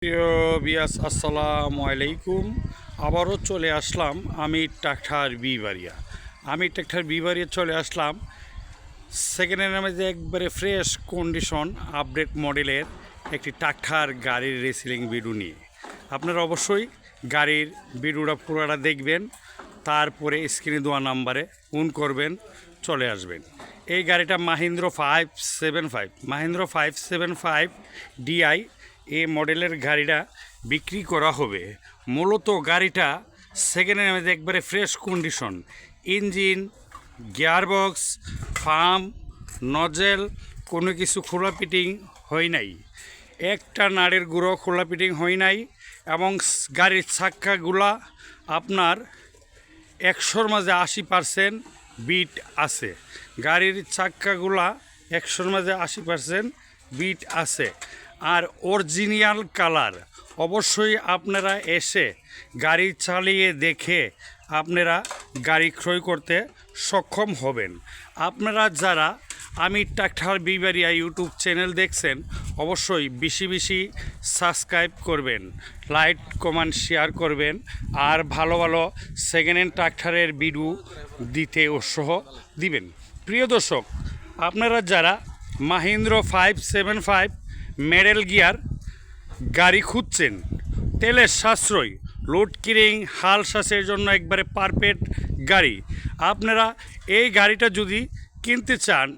প্রিয় বিয়াস, আসসালামু আলাইকুম। আবারও চলে আসলাম আমি ট্রাক্টর বিবাড়িয়া চলে আসলাম সেকেন্ড হ্যান্ডের মধ্যে একবারে ফ্রেশ কন্ডিশন আপডেট মডেলের একটি ট্রাক্টর গাড়ির রেসিলিং ভিডিও নিয়ে। আপনারা অবশ্যই গাড়ির ভিডিওটা পুরোটা দেখবেন, তারপরে স্ক্রিনে দেওয়া নাম্বারে ফোন করবেন, চলে আসবেন। এই গাড়িটা মাহিন্দ্রা 575 ডিআই এই মডেলের গাড়িটা বিক্রি করা হবে। মূলত গাড়িটা সেকেন্ড হ্যান্ডের মধ্যে একবারে fresh condition, engine, gearbox, pump, nozzle কোনো কিছু খোলা পিটিং হয় নাই, একটা নাড়ের গুঁড়ো খোলা পিটিং হয় নাই। এবং গাড়ির চাক্কাগুলা আপনার 100-র মাঝে 80% বিট আছে। গাড়ির চাক্কাগুলা 100-র মাঝে 80% বিট আছে। আর অরিজিনাল কালার। অবশ্যই আপনারা এসে গাড়ি চালিয়ে দেখে আপনারা গাড়ি ক্রয় করতে সক্ষম হবেন। আপনারা যারা আমি ট্রাক্টর বিবাড়িয়া ইউটিউব চ্যানেল দেখছেন, অবশ্যই বেশি বেশি সাবস্ক্রাইব করবেন, লাইক কমেন্ট শেয়ার করবেন, আর ভালো ভালো সেকেন্ড হ্যান্ড ট্রাক্টরের ভিডিও দিতে উৎসাহ দিবেন। প্রিয় দর্শক, আপনারা যারা মাহিন্দ্রা 575 মেডেল গিয়ার গাড়ি খুঁজছেন, তেলের সাশ্রয়, লোড কিরিং, হাল চাষের জন্য একবারে পারফেক্ট গাড়ি, আপনারা এই গাড়িটা যদি কিনতে চান,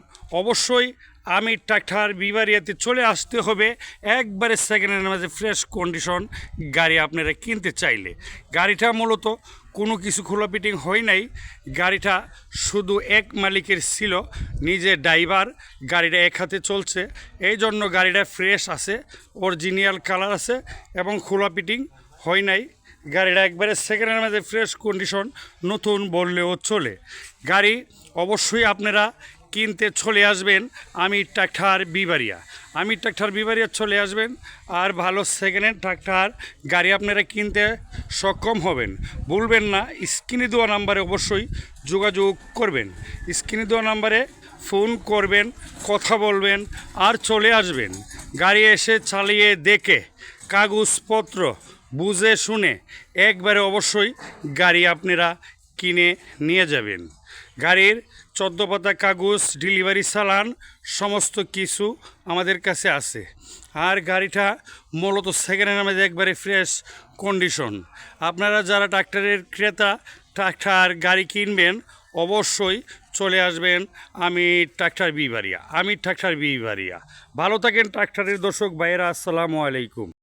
অবশ্যই আমি ট্রাক্টর বিবাড়িয়াতে চলে আসতে হবে। একবারে সেকেন্ড হ্যান্ডের মাঝে ফ্রেশ কন্ডিশন গাড়ি আপনারা কিনতে চাইলে। গাড়িটা মূলত কোনো কিছু খোলা পিটিং হয় নাই, গাড়িটা শুধু এক মালিকের ছিল, নিজে ড্রাইভার, গাড়িটা এক হাতে চলছে, এই জন্য গাড়িটা ফ্রেশ আছে, অরিজিনাল কালার আছে এবং খোলা পিটিং হয় নাই। গাড়িটা একবারে সেকেন্ড হ্যান্ডের মধ্যে ফ্রেশ কন্ডিশন, নতুন বললেও চলে। গাড়ি অবশ্যই আপনারা কিনতে চলে আসবেন আমি ট্রাক্টর বিবাড়িয়া চলে আসবেন, আর ভালো সেকেন্ড হ্যান্ড ট্রাক্টর গাড়ি আপনারা কিনতে সক্ষম হবেন। ভুলবেন না, স্ক্রিনে দেওয়া নাম্বারে অবশ্যই যোগাযোগ করবেন। স্ক্রিনে দেওয়া নাম্বারে ফোন করবেন, কথা বলবেন, আর চলে আসবেন। গাড়ি এসে চালিয়ে দেখে কাগজপত্র বুঝে শুনে একবারে অবশ্যই গাড়ি আপনারা কিনে নিয়ে যাবেন। গাড়ির 14 পাতা কাগজ, ডেলিভারি চালান, সমস্ত কিছু আমাদের কাছে আছে। আর গাড়িটা মূলত সেকেন্ড হ্যান্ডের মধ্যে একবারে ফ্রেশ কন্ডিশন। আপনারা যারা ট্রাক্টরের ক্রেতা, ট্রাক্টর গাড়ি কিনবেন, অবশ্যই চলে আসবেন আমি ট্রাক্টর বিবাড়িয়া। ভালো থাকেন ট্রাক্টরের দর্শক ভাইয়েরা, আসসালামু আলাইকুম।